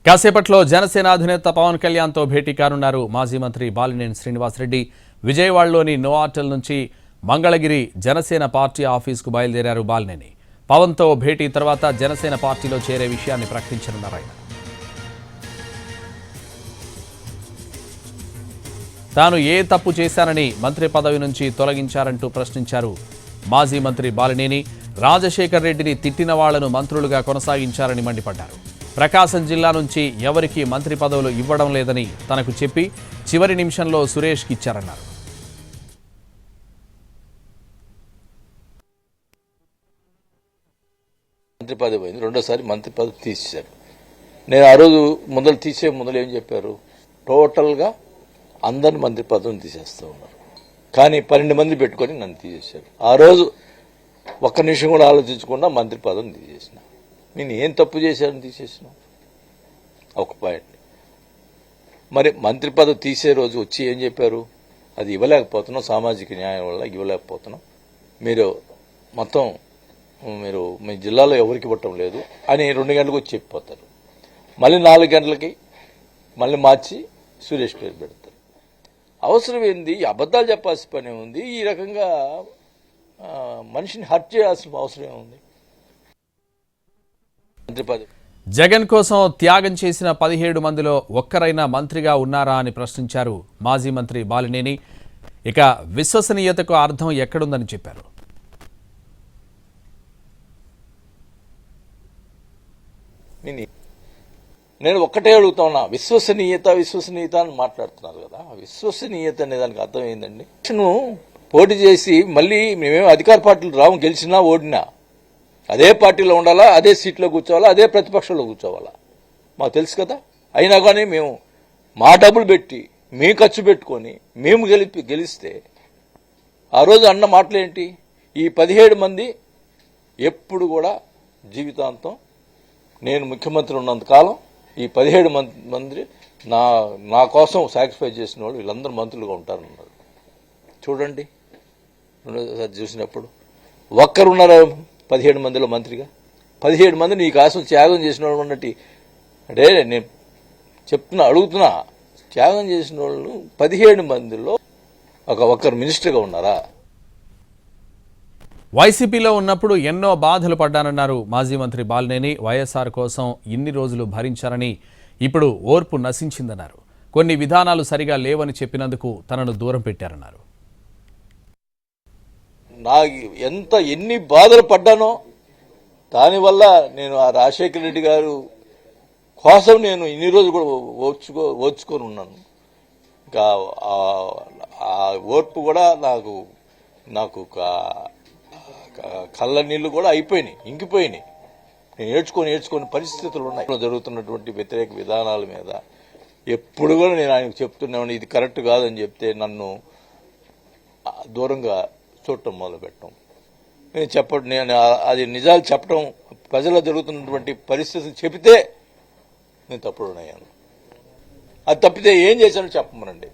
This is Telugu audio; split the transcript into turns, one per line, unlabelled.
కాసేపట్లో జనసేన అధినేత పవన్ కళ్యాణ్తో భేటీ కానున్నారు మాజీ మంత్రి బాలినేని శ్రీనివాసరెడ్డి. విజయవాడలోని నోవాటల్ నుంచి మంగళగిరి జనసేన పార్టీ ఆఫీసుకు బయలుదేరారు బాలినేని. పవన్తో భేటీ తర్వాత జనసేన పార్టీలో చేరే విషయాన్ని ప్రకటించనున్నారు ఆయన. తాను ఏ తప్పు చేశానని మంత్రి పదవి నుంచి తొలగించారంటూ ప్రశ్నించారు మాజీ మంత్రి బాలినేని. రాజశేఖర్ రెడ్డిని తిట్టిన వాళ్లను మంత్రులుగా కొనసాగించారని మండిపడ్డారు. ప్రకాశం జిల్లా నుంచి ఎవరికి మంత్రి పదవులు ఇవ్వడం లేదని తనకు చెప్పి చివరి నిమిషంలో సురేష్కి ఇచ్చారన్నారు.
మంత్రి పదవి పోయింది, రెండోసారి మంత్రి పదవి తీసేశారు. నేను ఆ రోజు తీసే ముందలు ఏం చెప్పారు, టోటల్గా అందరిని మంత్రి పదవిని తీసేస్తూ ఉన్నారు. కానీ 12 మంది పెట్టుకొని నన్ను తీసేశారు. ఆ రోజు ఒక్క నిమిషం కూడా ఆలోచించకుండా మంత్రి పదవిని తీసేసిన. నేను ఏం తప్పు చేశానని తీసేసిన ఒక పాయింట్. మరి మంత్రి పదవి తీసే రోజు వచ్చి ఏం చెప్పారు, అది ఇవ్వలేకపోతున్నాం, సామాజిక న్యాయం వల్ల ఇవ్వలేకపోతున్నాం, మీరు మొత్తం మీరు మీ జిల్లాలో ఎవరికి ఇవ్వటం లేదు అని 2 గంటలకు వచ్చి చెప్పిపోతారు. మళ్ళీ 4 గంటలకి మళ్ళీ మార్చి సురేష్ పేరు పెడతారు. అవసరం ఏంది, అబద్ధాలు చెప్పాల్సిన పని ఉంది, ఈ రకంగా మనిషిని హర్ట్ చేయాల్సిన అవసరం ఏముంది.
జగన్ కోసం త్యాగం చేసిన 17 మందిలో ఒక్కరైనా మంత్రిగా ఉన్నారా అని ప్రశ్నించారు మాజీ మంత్రి బాలినేని. ఇక విశ్వసనీయతకు అర్థం ఎక్కడుందని చెప్పారు.
నేను ఒక్కటే అడుగుతా ఉన్నా, విశ్వసనీయత అని మాట్లాడుతున్నారు కదా, విశ్వసనీయత అనే దానికి అర్థం ఏందండి? పోటీ చేసి మళ్ళీ మేమేమో అధికార పార్టీలు రాము, గెలిచినా ఓడినా అదే పార్టీలో ఉండాలా, అదే సీట్లో కూర్చోవాలా, అదే ప్రతిపక్షంలో కూర్చోవాలా, మాకు తెలుసు కదా. అయినా కానీ మేము మా డబ్బులు పెట్టి మేము ఖర్చు పెట్టుకొని మేము గెలిస్తే ఆ రోజు అన్న మాటలేంటి, ఈ 17 మంది ఎప్పుడు కూడా జీవితాంతం నేను ముఖ్యమంత్రి ఉన్నంతకాలం ఈ 17 మంది నా కోసం సాక్రిఫైస్ చేసిన వాళ్ళు వీళ్ళందరూ మంత్రులుగా ఉంటారన్నారు. చూడండి, చూసినప్పుడు ఒక్కరున్నారా 17 మందిలో మంత్రిగా? 17 మంది నీ కోసం త్యాగం చేసిన వాళ్ళు ఉన్నట్టు అంటే నేను అడుగుతున్నా, త్యాగం చేసిన వాళ్ళు 17 మందిలో ఒక్కరు మినిస్టర్గా ఉన్నారా?
వైసీపీలో ఉన్నప్పుడు ఎన్నో బాధలు పడ్డానన్నారు మాజీ మంత్రి బాలినేని. వైఎస్ఆర్ కోసం ఇన్ని రోజులు భరించారని, ఇప్పుడు ఓర్పు నశించిందన్నారు. కొన్ని విధానాలు సరిగా లేవని చెప్పినందుకు తనను దూరం పెట్టారన్నారు.
ఎన్ని బాధలు పడ్డానో దానివల్ల నేను ఆ రాజశేఖర రెడ్డి గారు కోసం నేను ఇన్ని రోజులు కూడా ఓర్చుకొని ఉన్నాను. ఇంకా ఆ ఓర్పు కూడా నాకు కళ్ళ నీళ్లు కూడా అయిపోయినాయి, ఇంకిపోయినాయి. నేను ఏడ్చుకొని పరిస్థితులు ఉన్నాయి. జరుగుతున్నటువంటి వ్యతిరేక విధానాల మీద ఎప్పుడు కూడా నేను ఆయనకు చెప్తున్నాను, ఇది కరెక్ట్ కాదని చెప్తే నన్ను దూరంగా చూడటం మొదలుపెట్టడం. నేను అది నిజాలు చెప్పడం, ప్రజల్లో జరుగుతున్నటువంటి పరిస్థితులు చెబితే నేను తప్పుడు అయ్యాను. అది తప్పితే ఏం చేశానో చెప్పమనండి.